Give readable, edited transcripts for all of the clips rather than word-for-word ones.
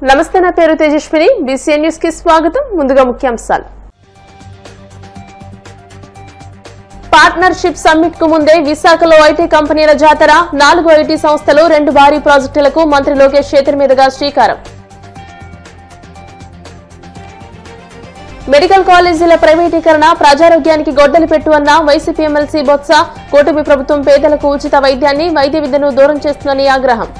నమస్తే నా పేరు తేజస్విని బీసీఎన్ న్యూస్ కి స్వాగతం ముందుగా ముఖ్యాంశాలు పార్ట్నర్షిప్ సమ్మిట్ కు ముందే విశాఖలో ఐటీ కంపెనీల జాతర 4 ఐటీ సంస్థలు 2 భారీ ప్రాజెక్టులకు మంత్రి లోకేష్ చేతుల మీదుగా శ్రీకారం మెడికల్ కాలేజీల ప్రైవేటీకరణ ప్రజారోగ్యానికి గొడ్డలి పెట్టు అన్న వైసీపీ ఎమ్మెల్సీ బొత్స కూటమి ప్రభుత్వం పేదలకు ఉచిత వైద్యాన్ని వైద్య విద్యను దూరం చేస్తుందని ఆగ్రహం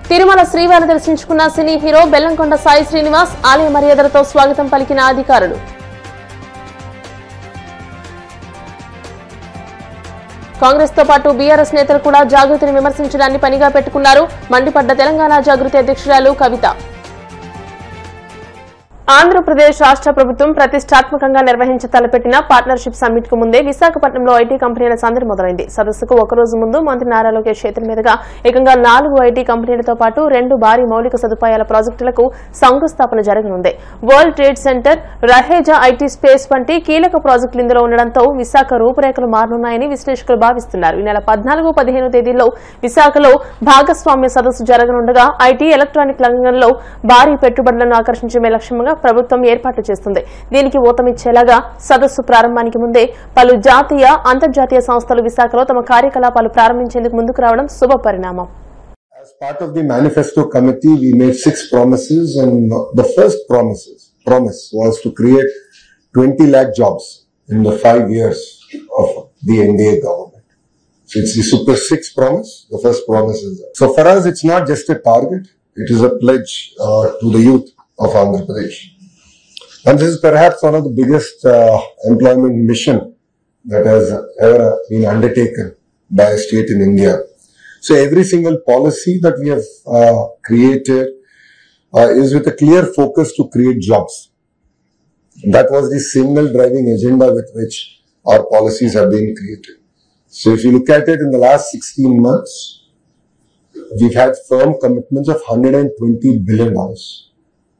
తిరుమల శ్రీవారిని దర్శించుకున్న సినీ హీరో బెల్లంకొండ సాయి శ్రీనివాస్ ఆలయ మర్యాదలతో స్వాగతం పలికిన అధికారులు కాంగ్రెస్ తో పాటు బీఆర్ఎస్ నేతలు కూడా జాగృతిని విమర్శించడాన్ని పనిగా పెట్టుకున్నారు మండిపడ్డ తెలంగాణ జాగృతి అధ్యక్షురాలు కవిత ఆంధ్రప్రదేశ్ రాష్ట్ర ప్రభుత్వం ప్రతిష్టాత్మకంగా నిర్వహించి తలపెట్టిన పార్ట్నర్షిప్ సమ్మిట్ కు ముందే విశాఖపట్నంలో ఐటీ కంపెనీల సందడి మొదలైంది. సదస్సుకు ఒకరోజు ముందు మంత్రి నారా లోకేష్ చేతుల మీదుగా ఏకంగా 4 ఐటీ కంపెనీలతో పాటు 2 భారీ మౌలిక సదుపాయాల ప్రాజెక్టులకు శంకుస్థాపన జరగనుంది. World trade centre, Raheja IT space వంటి కీలక ప్రాజెక్టులు ఇందులో ఉండడంతో విశాఖ రూపురేఖలు మారనున్నాయని విశ్లేషకులు భావిస్తున్నారు. ఈ నెల 14, 15 తేదీల్లో విశాఖలో భాగస్వామ్య సదస్సు జరగనుండగా ఐటీ, ఎలక్ట్రానిక్ రంగంలో భారీ పెట్టుబడులను ఆకర్షించే లక్ష్యంగా ప్రభుత్వం ఏర్పాటు చేస్తుంది. దీనికి ఊతమిచ్చేలాగా సదస్సు ప్రారంభానికి ముందే పలు జాతీయ, అంతర్జాతీయ సంస్థలు విశాఖలో తమ కార్యకలాపాలు ప్రారంభించేందుకు ముందుకు రావడం శుభ పరిణామం. As part of the manifesto committee, we made 6 promises, and the first promise was to create 20 lakh jobs in the 5 years of the NDA government. So it's the Super 6 promise. The first promise is that. So for us, it's not just a target; it is a pledge to the youth of Andhra Pradesh. And this is perhaps one of the biggest employment mission that has ever been undertaken by a state in India. So every single policy that we have created is with a clear focus to create jobs. That was the single driving agenda with which our policies have been created. So if you look at it in the last 16 months, we've had firm commitments of $120 billion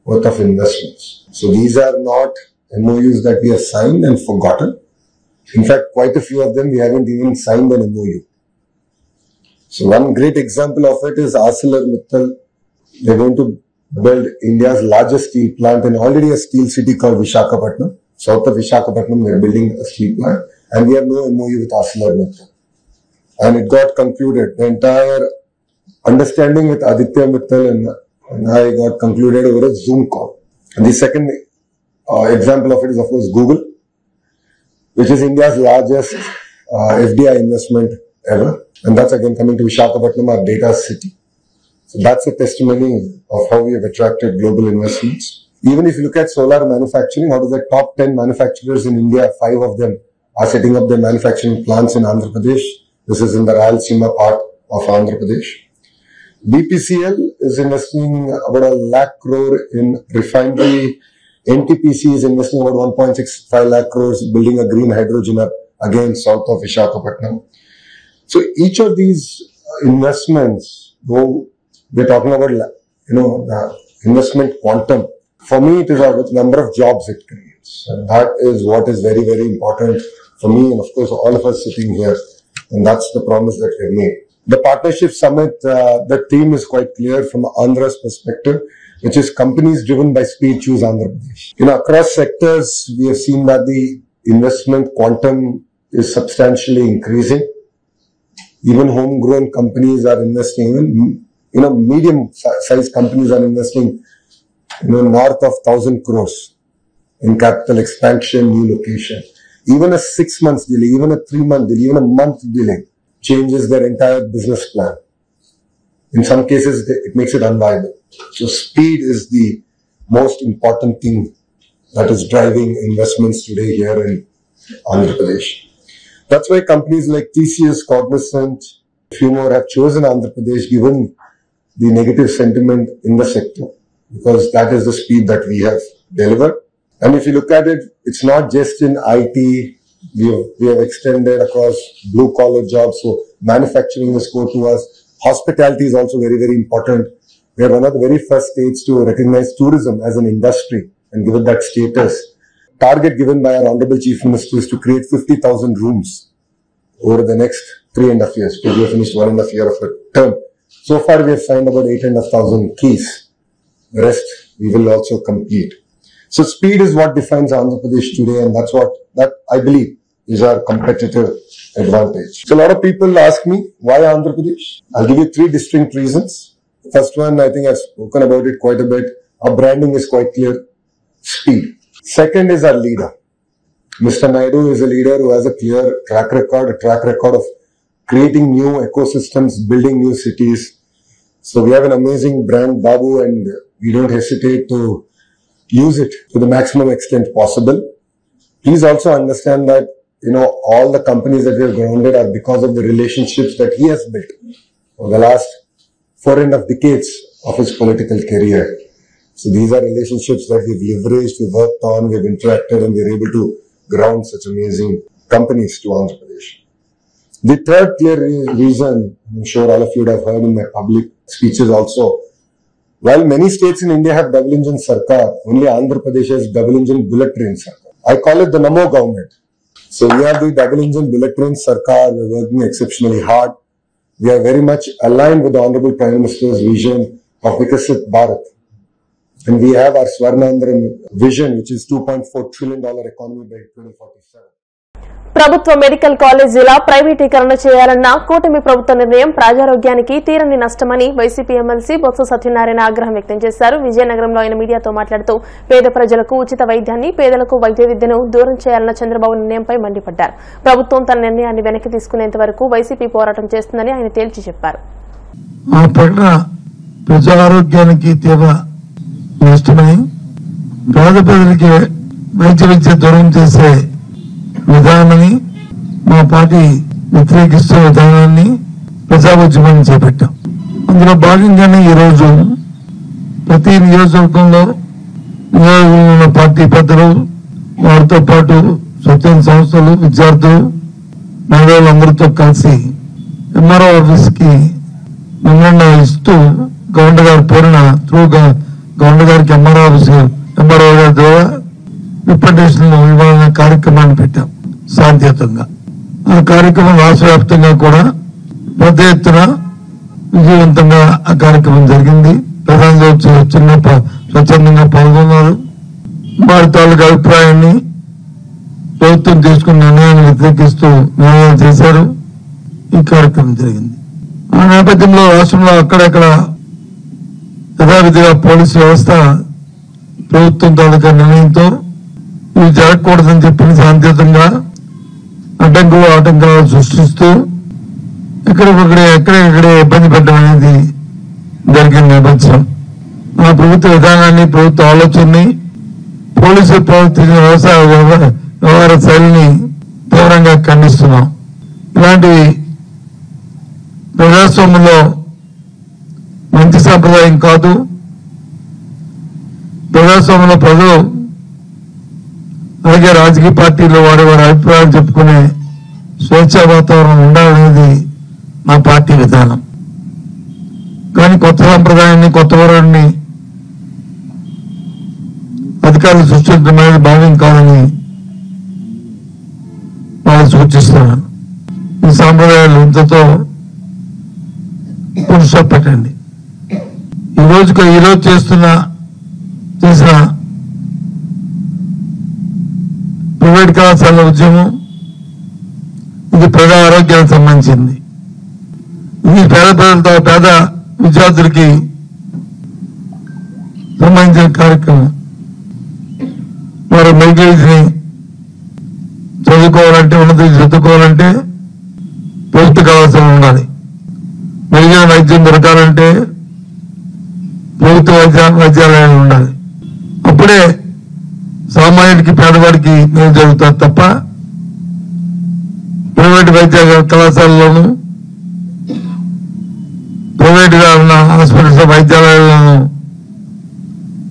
worth of investments. So these are not MOUs that we have signed and forgotten. In fact, quite a few of them we haven't even signed an MOU. So one great example of it is ArcelorMittal. They're going to build India's largest steel plant in already a steel city called Visakhapatnam. South of Visakhapatnam, they're building a steel plant, and we have no MOU with ArcelorMittal. And it got concluded. The entire understanding with Aditya Mittal and I got concluded over a Zoom call. And the second example of it is, of course, Google, which is India's largest FDI investment ever. And that's again coming to Visakhapatnam, our data city. So that's a testimony of how we have attracted global investments. Even if you look at solar manufacturing, out of the top 10 manufacturers in India, 5 of them are setting up their manufacturing plants in Andhra Pradesh. This is in the Rayalaseema part of Andhra Pradesh. BPCL is investing about 1 lakh crore in refinery. NTPC is investing about 1.65 lakh crores building a green hydrogen hub again south of Visakhapatnam. So each of these investments, though we're talking about, the investment quantum, for me it is a number of jobs it creates. And that is what is very, very important for me and of course all of us sitting here. And that's the promise that we have made. The Partnership Summit, the theme is quite clear from Andhra's perspective, which is companies driven by speed choose Andhra Pradesh. Across sectors, we have seen that the investment quantum is substantially increasing. Even homegrown companies are investing, even medium-sized companies are investing, north of 1,000 crores in capital expansion, new location. Even a 6 months delay, even a 3-month delay, even a month delay changes their entire business plan. In some cases, it makes it unviable. So speed is the most important thing that is driving investments today here in Andhra Pradesh. That's why companies like TCS, Cognizant, a few more have chosen Andhra Pradesh given the negative sentiment in the sector, because that is the speed that we have delivered. And if you look at it, it's not just in IT. We have extended across blue collar jobs. So manufacturing is core to us. Hospitality is also very, very important. We are one of the very first states to recognize tourism as an industry and give it that status. Target given by our Honorable Chief Minister is to create 50,000 rooms over the next 3.5 years. We have finished 1.5 year of a term. So far, we have signed about 8,500 keys. The rest we will also complete. So speed is what defines Andhra Pradesh today, and that I believe is our competitive advantage. So a lot of people ask me, why Andhra Pradesh? I'll give you 3 distinct reasons. First one, I think I've spoken about it quite a bit. Our branding is quite clear. Speed. Second is our leader. Mr. Naidu is a leader who has a clear track record of creating new ecosystems, building new cities. So we have an amazing brand, Babu, and we don't hesitate to use it to the maximum extent possible. Please also understand that, all the companies that we have grounded are because of the relationships that he has built over the last 4.5 decades of his political career. So these are relationships that we've leveraged, we've worked on, we've interacted, and we're able to ground such amazing companies to Andhra Pradesh. The third clear reason, I'm sure all of you would have heard in my public speeches also, while many states in India have double engine Sarkar, only Andhra Pradesh has double engine bullet train Sarkar. I call it the Namo government. So we have the double engine bullet train Sarkar, we're working exceptionally hard. We are very much aligned with the Honorable Prime Minister's vision of Vikasit Bharat. And we have our Swarnandhra vision, which is $2.4 trillion economy by 2047. ప్రభుత్వ medical కాలేజీల ప్రైవేటీకరణ చేయాలన్న కూటమి ప్రభుత్వ నిర్ణయం ప్రజారోగ్యానికి తీరని నష్టమని YCP MLC Botsa Satyanarayana ఆగ్రహం వ్యక్తం చేశారు. విజయనగరంలో ఆయన మీడియాతో మాట్లాడుతూ పేద ప్రజలకు ఉచిత వైద్యాన్ని, పేదలకు వైద్య విద్యను దూరం చేయాలన్న చంద్రబాబు నిర్ణయంపై మండిపడ్డారు. ప్రభుత్వం తన నిర్ణయాన్ని వెనక్కి తీసుకునేంత వరకు వైసీపీ పోరాటం చేస్తుందని ఆయన తేల్చి చెప్పారు. ప్రజారోగ్యానికి తీవ్ర నష్టమని, పేద ప్రజలకి వైద్య విద్య దూరం చేసే విధానాన్ని మా పార్టీ వ్యతిరేకిస్తున్న విధానాన్ని ప్రజా ఉద్యమాన్ని చేపట్టాం. అందులో భాగంగానే ఈరోజు ప్రతి నియోజకవర్గంలో ఉన్న పార్టీ పెద్దలు, వారితో పాటు స్వచ్ఛంద సంస్థలు, విద్యార్థులు, మహిళలందరితో కలిసి ఎంఆర్ఓ ఆఫీస్ కి మెమోరాండం ఇస్తూ గవర్నర్ గారి పేరున గవర్నర్ గారికి ఎంఆర్ఓ గారి ద్వారా రిప్రజెంటేషన్ ఇవ్వాలనే కార్యక్రమాన్ని పెట్టాం శాంతియుతంగా. ఆ కార్యక్రమం రాష్ట్ర వ్యాప్తంగా కూడా పెద్ద ఎత్తున విజయవంతంగా ఆ కార్యక్రమం జరిగింది. ప్రధానంగా స్వచ్ఛందంగా పాల్గొన్నారు. వారి తాలూకు అభిప్రాయాన్ని ప్రభుత్వం తీసుకున్న నిర్ణయాన్ని వ్యతిరేకిస్తూ నిర్ణయాలు చేశారు. ఈ కార్యక్రమం జరిగింది. ఆ నేపథ్యంలో రాష్ట్రంలో అక్కడక్కడ యథావిధిగా పోలీసు వ్యవస్థ ప్రభుత్వం తాలూకా నిర్ణయంతో ఇవి జరగకూడదని చెప్పి శాంతియుతంగా ఆటంకాలు సృష్టిస్తూ ఎక్కడెక్కడే ఇబ్బంది పెట్టడం అనేది జరిగిన నేపథ్యం. ఆ ప్రభుత్వ విధానాన్ని, ప్రభుత్వ ఆలోచనని, పోలీసులు ప్రవర్తించిన వ్యవహార శైలిని తీవ్రంగా ఖండిస్తున్నాం. ఇలాంటి ప్రజాస్వామ్యంలో మంచి సాంప్రదాయం కాదు. ప్రజాస్వామ్యంలో ప్రజలు అలాగే రాజకీయ పార్టీలు వారి అభిప్రాయాలు చెప్పుకునే స్వేచ్ఛా వాతావరణం ఉండాలనేది మా పార్టీ విధానం. కానీ కొత్త సాంప్రదాయాన్ని, కొత్త వరాన్ని అధికారులు సృష్టించడం అనేది భావ్యం కాదని వాళ్ళు సూచిస్తున్నాను. ఈ సాంప్రదాయాలు ఇంతతో పురుష పెట్టండి. ఈరోజు చేసిన ప్రైవేట్ కళాశాల ఉద్యమం ఇది ప్రజా ఆరోగ్యానికి సంబంధించింది. ఇది పేద విద్యార్థులకి సంబంధించిన కార్యక్రమం. వారు మెడికల్ విద్యని చదువుకోవాలంటే, ఉన్నత చదువుకోవాలంటే ప్రభుత్వ కళాశాల ఉండాలి. మెరుగైన వైద్యం దొరకాలంటే ప్రభుత్వ వైద్యాలయాలు ఉండాలి. అప్పుడే సామాన్యుడికి, పేదవాడికి మేలు జరుగుతుంది తప్ప ప్రైవేట్ వైద్య కళాశాలలోనూ, ప్రైవేట్గా ఉన్న హాస్పిటల్స్, వైద్యాలయాలను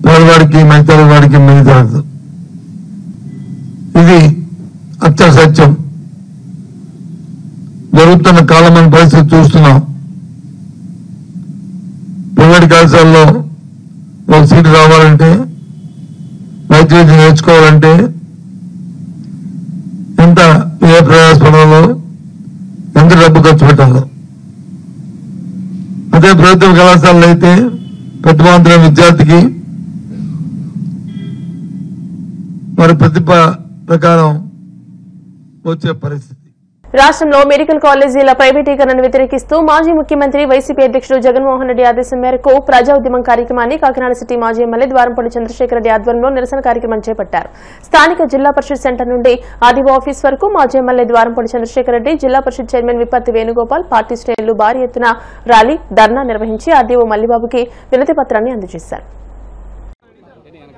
పేదవాడికి, వాడికి మేలు జరగదు. ఇది అక్షర సత్యం. జరుగుతున్న కాలమైన పరిస్థితి చూస్తున్నాం. ప్రైవేట్ కళాశాలలో ఒక సీటు రావాలంటే, వైద్య విద్య నేర్చుకోవాలంటే ఏ ప్రయాసపడాలో, ఎంత డబ్బు ఖర్చు పెట్టాలో అదే ప్రభుత్వ కళాశాలలు అయితే ప్రతిభావంతులైన విద్యార్థికి మరి ప్రతిభ ప్రకారం వచ్చే పరిస్థితి. రాష్ట్రంలో మెడికల్ కాలేజీల ప్రైవేటీకరణను వ్యతిరేకిస్తూ మాజీ ముఖ్యమంత్రి వైసీపీ అధ్యక్షుడు జగన్మోహన్ రెడ్డి ఆదేశం మేరకు ప్రజా ఉద్యమం కార్యక్రమాన్ని కాకినాడ సిటీ మాజీ ఎమ్మెల్యే ద్వారంపూడి చంద్రశేఖర్ రెడ్డి ఆధ్వర్యంలో నిరసన కార్యక్రమం చేపట్టారు. స్థానిక జిల్లా పరిషత్ సెంటర్ నుండి ఆర్డీఓ ఆఫీస్ వరకు మాజీ ఎమ్మెల్యే ద్వారంపూడి చంద్రశేఖర్ రెడ్డి, జిల్లా పరిషత్ చైర్మన్ విపత్తి వేణుగోపాల్, పార్టీ శ్రేణులు భారీ ఎత్తున ర్యాలీ, ధర్నా నిర్వహించి ఆర్డీఓ మల్లిబాబుకి వినతి పత్రాన్ని అందజేశారు.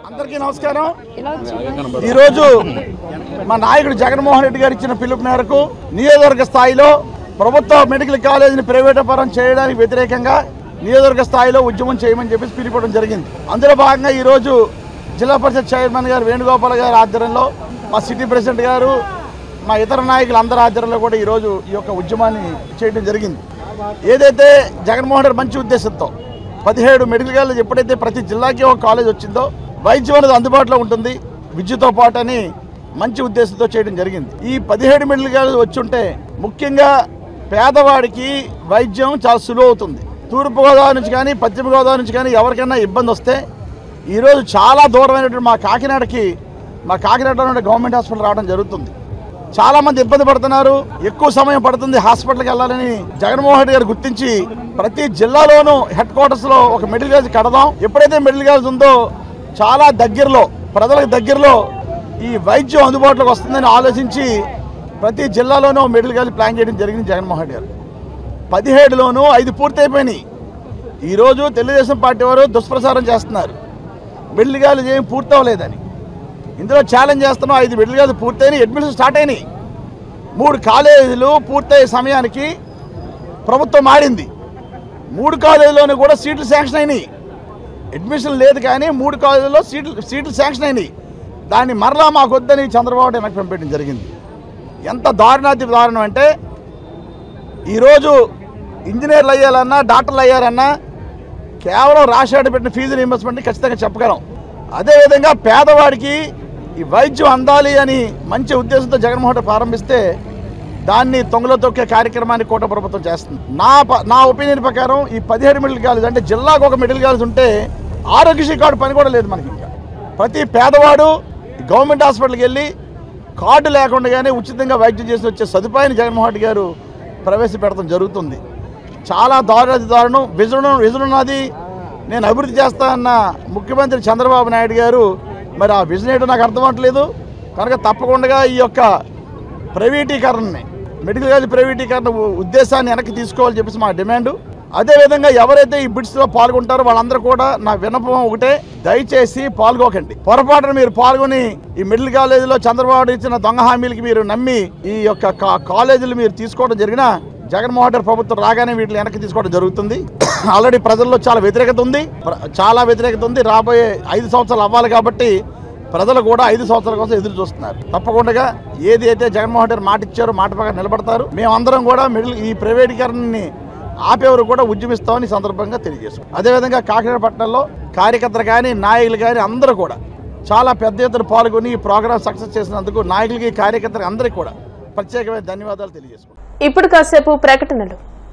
అందరికీ నమస్కారం. ఈరోజు మా నాయకుడు జగన్మోహన్ రెడ్డి గారు ఇచ్చిన పిలుపు మేరకు నియోజకవర్గ స్థాయిలో ప్రభుత్వ మెడికల్ కాలేజీని ప్రైవేటీకరణ చేయడానికి వ్యతిరేకంగా నియోజకవర్గ స్థాయిలో ఉద్యమం చేయమని చెప్పి పిలుపుకోవడం జరిగింది. అందులో భాగంగా ఈరోజు జిల్లా పరిషత్ చైర్మన్ గారు వేణుగోపాల్ గారి ఆధ్వర్యంలో, మా సిటీ ప్రెసిడెంట్ గారు, మా ఇతర నాయకులు అందరి ఆధ్వర్యంలో కూడా ఈరోజు ఈ యొక్క ఉద్యమాన్ని చేయడం జరిగింది. ఏదైతే జగన్మోహన్ రెడ్డి మంచి ఉద్దేశంతో 17 మెడికల్ కాలేజ్ ఎప్పుడైతే ప్రతి జిల్లాకి ఒక కాలేజ్ వచ్చిందో వైద్యం అనేది అందుబాటులో ఉంటుంది విద్యతో పాటు అని మంచి ఉద్దేశంతో చేయడం జరిగింది. ఈ 17 మెడికల్ కాలేజ్ వచ్చి ఉంటే ముఖ్యంగా పేదవాడికి వైద్యం చాలా సులువు అవుతుంది. తూర్పుగోదావరి నుంచి కానీ పశ్చిమ గోదావరి నుంచి కానీ ఎవరికైనా ఇబ్బంది వస్తే ఈరోజు చాలా దూరమైనటువంటి మా కాకినాడలో ఉండే గవర్నమెంట్ హాస్పిటల్ రావడం జరుగుతుంది. చాలామంది ఇబ్బంది పడుతున్నారు, ఎక్కువ సమయం పడుతుంది హాస్పిటల్కి వెళ్ళాలని జగన్మోహన్ రెడ్డి గారు గుర్తించి ప్రతి జిల్లాలోనూ హెడ్ క్వార్టర్స్లో ఒక మెడికల్ కాలేజ్ కడదాం. ఎప్పుడైతే మెడికల్ కాలేజ్ ఉందో చాలా దగ్గరలో, ప్రజలకు దగ్గరలో ఈ వైద్యం అందుబాటులోకి వస్తుందని ఆలోచించి ప్రతి జిల్లాలోనూ మెడికల్ కాలేజ్ ప్లాన్ చేయడం జరిగింది జగన్మోహన్ రెడ్డి గారు. 17లోనూ 5 పూర్తయిపోయినాయి. ఈరోజు తెలుగుదేశం పార్టీ వారు దుష్ప్రచారం చేస్తున్నారు మెడికల్ కాలేజ్ ఏం పూర్తవలేదని. ఇందులో ఛాలెంజ్ చేస్తున్నాం, 5 మెడికల్ కాలేజ్ పూర్తయినాయి, అడ్మిషన్ స్టార్ట్ అయినాయి. 3 కాలేజీలు పూర్తయ్యే సమయానికి ప్రభుత్వం మారింది. 3 కాలేజీలోనూ కూడా సీట్లు శాంక్షన్ అయినాయి. అడ్మిషన్ లేదు కానీ 3 కాలేజీల్లో సీట్లు శాంక్షన్ అయినాయి. దాన్ని మరలా మాకు వద్దని చంద్రబాబు వెనక్కి పంపించడం జరిగింది. ఎంత దారుణం అంటే ఈరోజు ఇంజనీర్లు అయ్యాలన్నా డాక్టర్లు అయ్యారన్నా కేవలం రాష్ట్రాన్ని పెట్టిన ఫీజు రీయింబర్స్మెంట్ని ఖచ్చితంగా చెప్పగలం. అదేవిధంగా పేదవాడికి ఈ వైద్యం అందాలి అని మంచి ఉద్దేశంతో జగన్మోహన్ రెడ్డి ప్రారంభిస్తే దాన్ని తొంగలో తొక్కే కార్యక్రమాన్ని కూటమి ప్రభుత్వం చేస్తుంది. నా ఒపీనియన్ ప్రకారం ఈ 17 మెడికల్ కాలేజ్ అంటే జిల్లాకు ఒక మెడికల్ కాలేజ్ ఉంటే ఆరోగ్యశ్రీ కార్డు పని కూడా లేదు మనకి. ఇంకా ప్రతి పేదవాడు గవర్నమెంట్ హాస్పిటల్కి వెళ్ళి కార్డు లేకుండానే ఉచితంగా వైద్యం చేసి వచ్చే సదుపాయాన్ని జగన్మోహన్ రెడ్డి గారు ప్రవేశపెడతాం జరుగుతుంది. చాలా దారుణం. విజన్ ఉన్నది, నేను అభివృద్ధి చేస్తానన్న ముఖ్యమంత్రి చంద్రబాబు నాయుడు గారు మరి ఆ విజన్ ఏంటో నాకు అర్థం అవ్వట్లేదు. కనుక తప్పకుండా ఈ యొక్క ప్రైవేటీకరణని, మెడికల్ కాలేజ్ ప్రైవేటీకరణ ఉద్దేశాన్ని వెనక్కి తీసుకోవాలని చెప్పేసి మా డిమాండ్. అదేవిధంగా ఎవరైతే ఈ బిడ్స్లో పాల్గొంటారో వాళ్ళందరూ కూడా నా విన్నపం ఒకటే, దయచేసి పాల్గొకండి. పొరపాటున మీరు పాల్గొని ఈ మెడికల్ కాలేజీలో చంద్రబాబు ఇచ్చిన దొంగ హామీలకి మీరు నమ్మి ఈ యొక్క కాలేజీలు మీరు తీసుకోవడం జరిగినా జగన్మోహన్ రెడ్డి ప్రభుత్వం రాగానే వీటిని వెనక్కి తీసుకోవడం జరుగుతుంది. ఆల్రెడీ ప్రజల్లో చాలా వ్యతిరేకత ఉంది. రాబోయే 5 సంవత్సరాలు అవ్వాలి కాబట్టి ప్రజలు కూడా 5 సంవత్సరాల కోసం ఎదురు చూస్తున్నారు. తప్పకుండా ఏది అయితే జగన్మోహన్ రెడ్డి మాట ఇచ్చారో మాట ప్రకారం నిలబడతారు. మేమందరం కూడా ఈ ప్రైవేటీకరణని ఆపేవారు కూడా ఉద్యమిస్తామని సందర్భంగా తెలియజేస్తాం. అదేవిధంగా కాకినాడ పట్టణంలో కార్యకర్తలు కానీ నాయకులు కానీ అందరూ కూడా చాలా పెద్ద ఎత్తున పాల్గొని ఈ ప్రోగ్రాం సక్సెస్ చేసినందుకు నాయకులకి కార్యకర్తలకు అందరికీ కూడా ప్రత్యేకమైన ధన్యవాదాలు తెలియజేసుకుంటాం. ఇప్పుడు కాసేపు ప్రకటనలు.